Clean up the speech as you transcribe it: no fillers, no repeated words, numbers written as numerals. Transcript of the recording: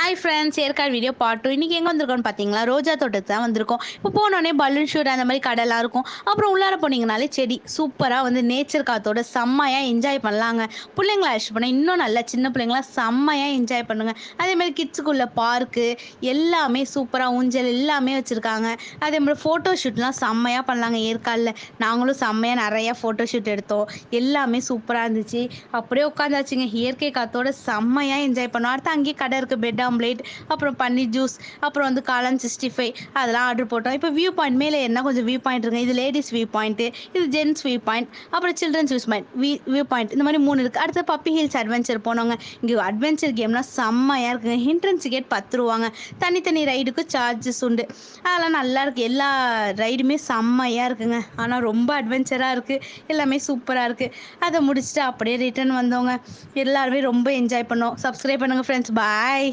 Hi friends, Yercaud video part 2. இன்னைக்கு எங்க வந்திருக்கோம்னு பார்த்தீங்களா, ரோஜா தோட்டத்துக்கு தான் வந்திருக்கோம். இப்போ போனோனே பலூன் ஷூட் அந்த மாரி கடைலாம் இருக்கும். அப்புறம் உள்ளார போனீங்கனாலே செடி சூப்பரா வந்து நேச்சர் காத்தோட செம்மையா என்ஜாய் பண்ணலாங்க. புள்ளைங்கள அழைச்சிட்டு போனா இன்னும் நல்லா சின்ன பிள்ளைங்கலாம் செம்மையா என்ஜாய் பண்ணுங்க. அதே மாரி கிட்ஸுக்குள்ள பார்க்கு எல்லாமே சூப்பரா ஊஞ்சல் எல்லாமே வச்சிருக்காங்க. அதே மாரி ஃபோட்டோ ஷூட்லாம் செம்மையா பண்ணலாங்க ஏற்காடுல. நாங்களும் செம்மையா நெறைய ஃபோட்டோ ஷூட் எடுத்தோம். எல்லாமே சூப்பரா இருந்துச்சு. அப்படியே உட்காந்தாச்சுங்க. இயற்கை காத்தோட செம்மையா என்ஜாய் பண்ணோம். அடுத்து அங்கேயே கடை இருக்கு. பிரெட் ஆம்லேட், அப்புறம் பன்னீர் ஜூஸ், அப்புறம் வந்து காளான் 65 அதெல்லாம் ஆர்டர் போட்டோம். இப்போ வியூ பாயிண்ட் மேலே என்ன கொஞ்சம் வியூ பாயிண்ட் இருக்குங்க. இது லேடீஸ் வியூ பாயிண்ட், இது ஜென்ட்ஸ் வியூ பாயிண்ட், அப்புறம் children's view point view point இந்த மாதிரி 3 இருக்கு. அடுத்து பப்பி ஹில்ஸ் அட்வென்ச்சர் போனோங்க. இங்கே அட்வென்ச்சர் கேம்லாம் செம்மையா இருக்குங்க. என்ட்ரன்ஸ் டிக்கெட் 10 ரூபாங்க. தனித்தனி ரைடுக்கு சார்ஜஸ் உண்டு. அதெல்லாம் நல்லா இருக்கு. எல்லா ரைடுமே செம்மையா இருக்குங்க. ஆனால் ரொம்ப அட்வென்ச்சராக இருக்கு. எல்லாமே சூப்பராக இருக்கு. அதை முடிச்சுட்டு அப்படியே ரிட்டர்ன் வந்தோங்க. எல்லாருமே ரொம்ப என்ஜாய் பண்ணோம். சப்ஸ்கிரைப் பண்ணுங்க ஃப்ரெண்ட்ஸ். பாய்.